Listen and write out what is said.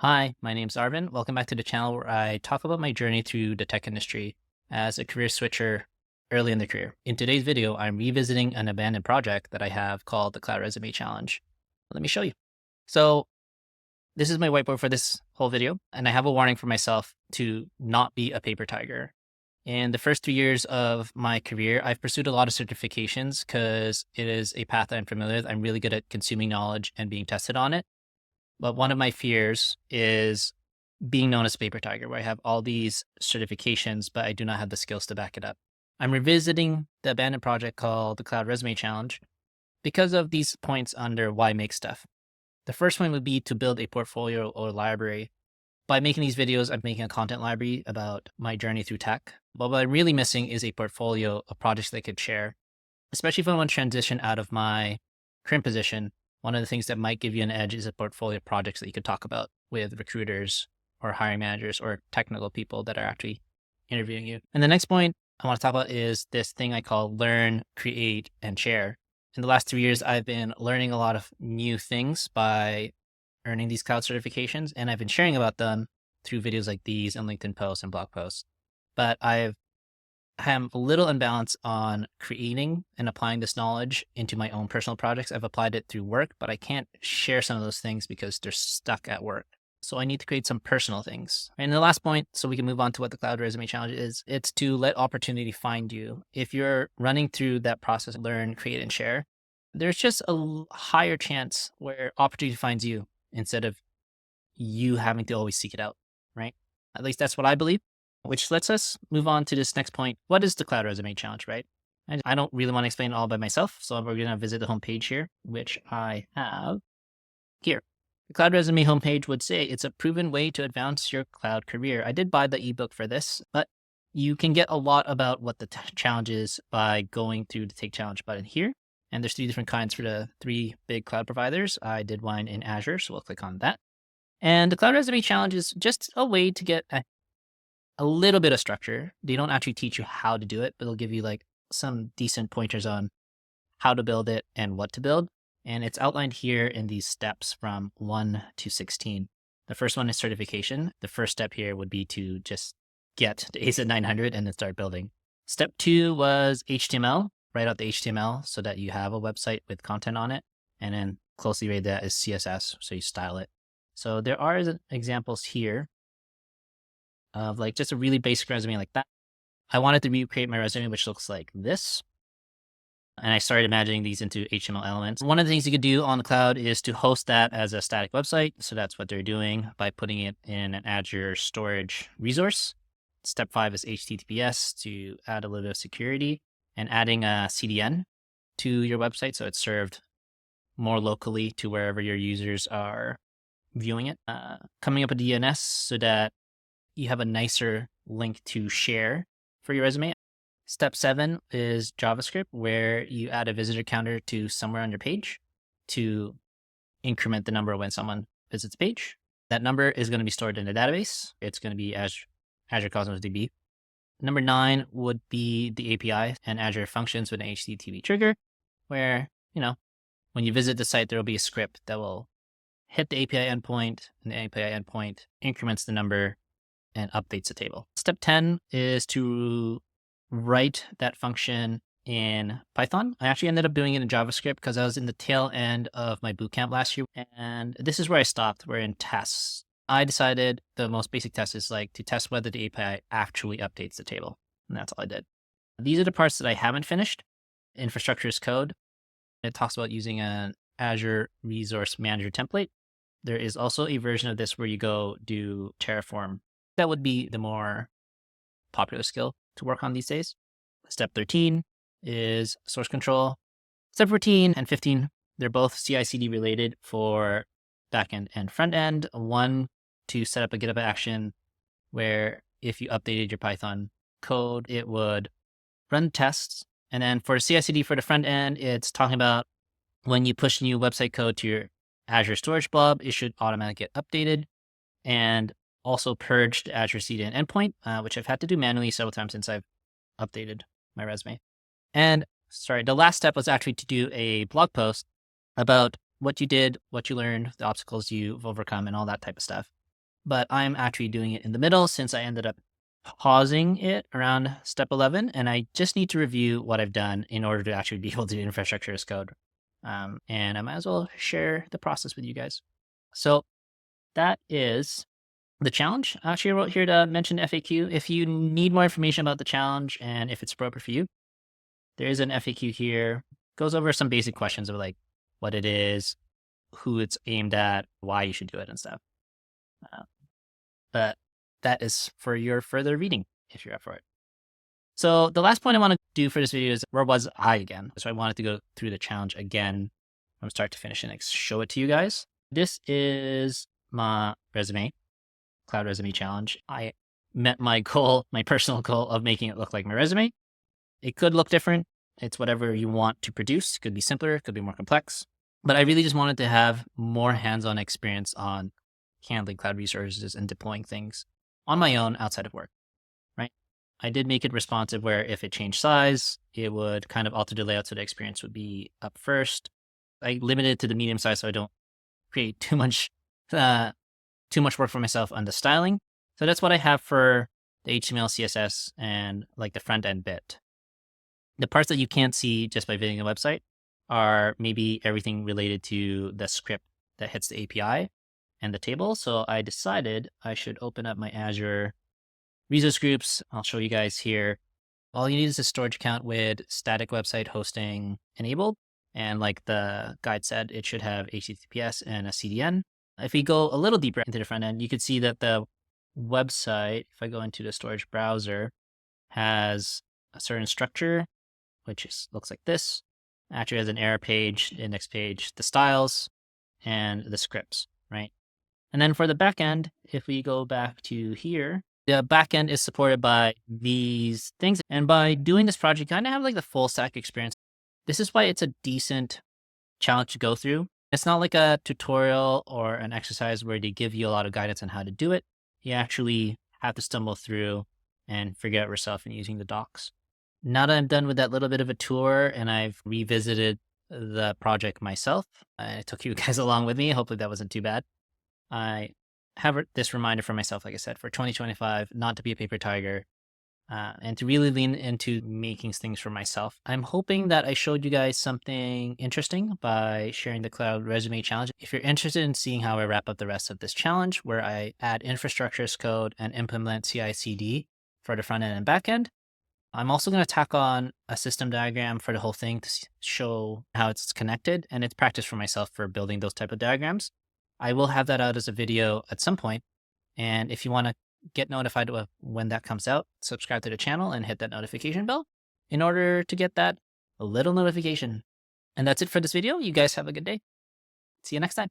Hi, my name's Arvin. Welcome back to the channel where I talk about my journey through the tech industry as a career switcher early in the career. In today's video, I'm revisiting an abandoned project that I have called the Cloud Resume Challenge. Let me show you. So this is my whiteboard for this whole video, and I have a warning for myself to not be a paper tiger. In the first 3 years of my career, I've pursued a lot of certifications because it is a path that I'm familiar with. I'm really good at consuming knowledge and being tested on it. But one of my fears is being known as a paper tiger, where I have all these certifications, but I do not have the skills to back it up. I'm revisiting the abandoned project called the Cloud Resume Challenge because of these points under why make stuff. The first one would be to build a portfolio or library. By making these videos, I'm making a content library about my journey through tech. But what I'm really missing is a portfolio of projects that I could share, especially if I want to transition out of my current position. One of the things that might give you an edge is a portfolio of projects that you could talk about with recruiters or hiring managers or technical people that are actually interviewing you. And the next point I want to talk about is this thing I call learn, create, and share. In the last 3 years, I've been learning a lot of new things by earning these cloud certifications, and I've been sharing about them through videos like these and LinkedIn posts and blog posts. But I am a little unbalanced on creating and applying this knowledge into my own personal projects. I've applied it through work, but I can't share some of those things because they're stuck at work. So I need to create some personal things. And the last point, so we can move on to what the Cloud Resume Challenge is, it's to let opportunity find you. If you're running through that process, learn, create, and share, there's just a higher chance where opportunity finds you instead of you having to always seek it out, right? At least that's what I believe, which lets us move on to this next point. What is the Cloud Resume Challenge, right? I don't really want to explain it all by myself, so we're going to visit the homepage here, which I have here. The Cloud Resume homepage would say it's a proven way to advance your cloud career. I did buy the ebook for this, but you can get a lot about what the challenge is by going through the Take Challenge button here. And there's 3 different kinds for the 3 big cloud providers. I did one in Azure, so we'll click on that. And the Cloud Resume Challenge is just a way to get a little bit of structure. They don't actually teach you how to do it, but they'll give you like some decent pointers on how to build it and what to build. And it's outlined here in these steps from 1 to 16. The first one is certification. The first step here would be to just get the AZ 900 and then start building. Step 2 was HTML. Write out the HTML so that you have a website with content on it. And then closely related to that is CSS, so you style it. So there are examples here of like just a really basic resume like that. I wanted to recreate my resume, which looks like this. And I started imagining these into HTML elements. One of the things you could do on the cloud is to host that as a static website. So that's what they're doing by putting it in an Azure storage resource. Step 5 is HTTPS to add a little bit of security and adding a CDN to your website. So it's served more locally to wherever your users are viewing it. Coming up with DNS so that you have a nicer link to share for your resume. Step 7 is JavaScript, where you add a visitor counter to somewhere on your page to increment the number when someone visits the page. That number is going to be stored in a database. It's going to be Azure Cosmos DB. Number 9 would be the API and Azure Functions with an HTTP trigger, where, when you visit the site, there will be a script that will hit the API endpoint, and the API endpoint increments the number and updates the table. Step 10 is to write that function in Python. I actually ended up doing it in JavaScript because I was in the tail end of my bootcamp last year. And this is where I stopped. We're in tests. I decided the most basic test is like to test whether the API actually updates the table. And that's all I did. These are the parts that I haven't finished. Infrastructure as code. It talks about using an Azure Resource Manager template. There is also a version of this where you go do Terraform. That would be the more popular skill to work on these days. Step 13 is source control. Step 14 and 15, they're both CI/CD related for backend and front end. One to set up a GitHub action where if you updated your Python code, it would run tests. And then for CI/CD for the front end, it's talking about when you push new website code to your Azure storage blob, it should automatically get updated. And also purged Azure CDN endpoint, which I've had to do manually several times since I've updated my resume. And the last step was actually to do a blog post about what you did, what you learned, the obstacles you've overcome, and all that type of stuff. but I'm actually doing it in the middle since I ended up pausing it around step 11, and I just need to review what I've done in order to actually be able to do infrastructure as code. And I might as well share the process with you guys. So that is the challenge. Actually, I wrote here to mention FAQ. If you need more information about the challenge and if it's appropriate for you, there is an FAQ here. Goes over some basic questions of like what it is, who it's aimed at, why you should do it and stuff. But that is for your further reading if you're up for it. So the last point I want to do for this video is where was I again? So I wanted to go through the challenge again from start to finish and show it to you guys. This is my resume, Cloud Resume Challenge. I met my goal, my personal goal of making it look like my resume. It could look different. It's whatever you want to produce. It could be simpler, it could be more complex. But I really just wanted to have more hands-on experience on handling cloud resources and deploying things on my own outside of work, right? I did make it responsive where if it changed size, it would kind of alter the layout so the experience would be up first. I limited it to the medium size so I don't create too much work for myself on the styling. So that's what I have for the HTML, CSS, and like the front end bit. The parts that you can't see just by visiting the website are maybe everything related to the script that hits the API and the table. So I decided I should open up my Azure resource groups. I'll show you guys here. All you need is a storage account with static website hosting enabled. And like the guide said, it should have HTTPS and a CDN. If we go a little deeper into the front end, you can see that the website, if I go into the storage browser, has a certain structure, which looks like this. Actually has an error page, index page, the styles, and the scripts, right? And then for the backend, if we go back to here, the backend is supported by these things. And by doing this project, you kind of have like the full stack experience. This is why it's a decent challenge to go through. It's not like a tutorial or an exercise where they give you a lot of guidance on how to do it. You actually have to stumble through and figure out yourself in using the docs. Now that I'm done with that little bit of a tour and I've revisited the project myself, I took you guys along with me. Hopefully that wasn't too bad. I have this reminder for myself, like I said, for 2025, not to be a paper tiger, and to really lean into making things for myself. I'm hoping that I showed you guys something interesting by sharing the Cloud Resume Challenge. If you're interested in seeing how I wrap up the rest of this challenge, where I add infrastructure as code and implement CI/CD for the front end and back end, I'm also going to tack on a system diagram for the whole thing to show how it's connected, and it's practice for myself for building those type of diagrams. I will have that out as a video at some point, and if you want to get notified when that comes out, subscribe to the channel and hit that notification bell in order to get that little notification. And that's it for this video. You guys have a good day. See you next time.